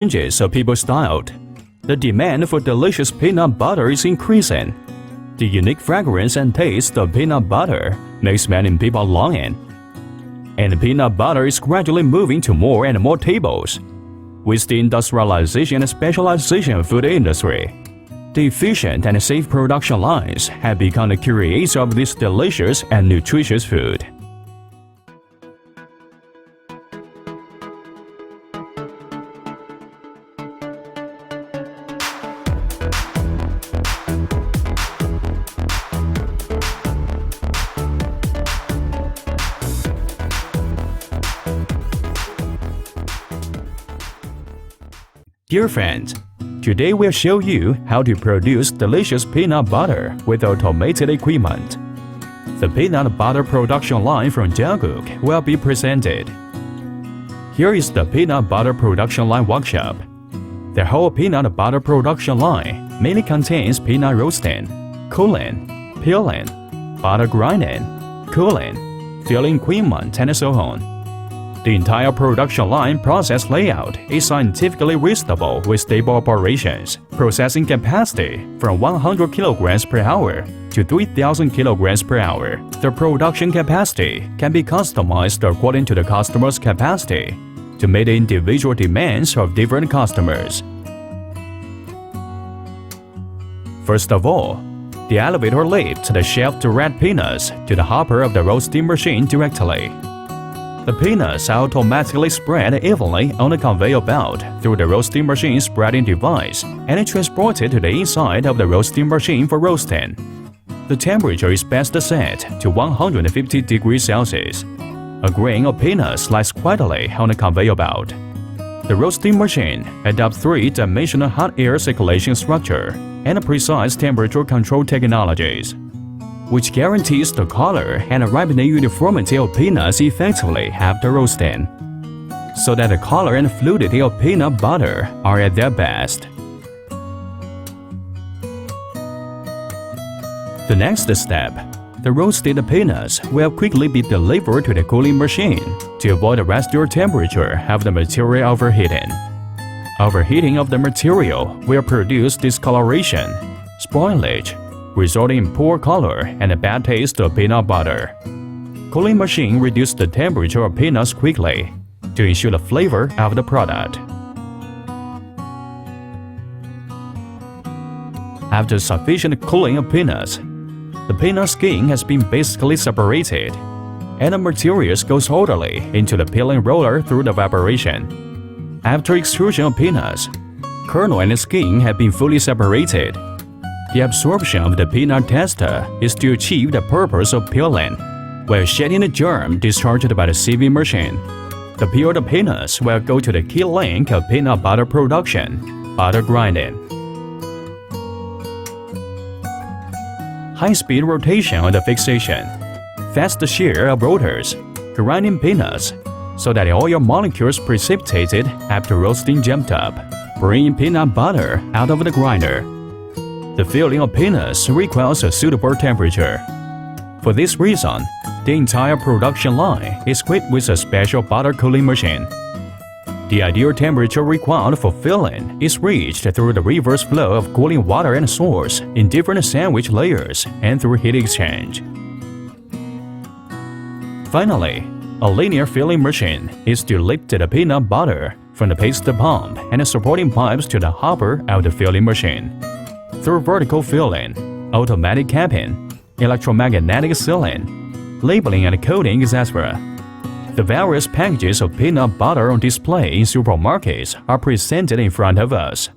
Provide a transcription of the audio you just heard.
changes of people's style. The demand for delicious peanut butter is increasing. The unique fragrance and taste of peanut butter makes many people longing. And peanut butter is gradually moving to more and more tables. With the industrialization and specialization of food industry, the efficient and safe production lines have become the creators of this delicious and nutritious food. Dear friends, today we'll show you how to produce delicious peanut butter with automated equipment. The peanut butter production line from Jianguk will be presented. Here is the peanut butter production line workshop. The whole peanut butter production line mainly contains peanut roasting, cooling, peeling, butter grinding, cooling, filling equipment, and so on. The entire production line process layout is scientifically reasonable with stable operations, processing capacity from 100 kilograms per hour to 3,000 kilograms per hour. The production capacity can be customized according to the customer's capacity to meet the individual demands of different customers. First of all, the elevator lifts the chef-direct peanuts to the hopper of the roasting machine directly. The peanuts are automatically spread evenly on the conveyor belt through the roasting machine spreading device and transported to the inside of the roasting machine for roasting. The temperature is best set to 150 degrees Celsius. A grain of peanuts slides quietly on the conveyor belt. The roasting machine adopts three-dimensional hot air circulation structure and precise temperature control technologies, which guarantees the color and ripening uniformity of peanuts effectively after roasting, so that the color and fluidity of peanut butter are at their best. The next step, the roasted peanuts will quickly be delivered to the cooling machine to avoid the residual temperature of the material overheating. Overheating of the material will produce discoloration, spoilage, resulting in poor color and a bad taste of peanut butter. Cooling machine reduces the temperature of peanuts quickly to ensure the flavor of the product. After sufficient cooling of peanuts, the peanut skin has been basically separated, and the materials goes orderly into the peeling roller through the evaporation. After extrusion of peanuts, kernel and skin have been fully separated. The absorption of the peanut tester is to achieve the purpose of peeling, while shedding the germ discharged by the sieving machine. The peeled peanuts will go to the key link of peanut butter production, butter grinding. High-speed rotation of the fixation, fast shear of rotors, grinding peanuts, so that the oil molecules precipitated after roasting jumped up, bringing peanut butter out of the grinder. The filling of peanuts requires a suitable temperature. For this reason, the entire production line is equipped with a special butter cooling machine. The ideal temperature required for filling is reached through the reverse flow of cooling water and sauce in different sandwich layers and through heat exchange. Finally, a linear filling machine is to lift the peanut butter from the paste pump and the supporting pipes to the hopper of the filling machine. Through vertical filling, automatic capping, electromagnetic sealing, labeling and coating, etc. The various packages of peanut butter on display in supermarkets are presented in front of us.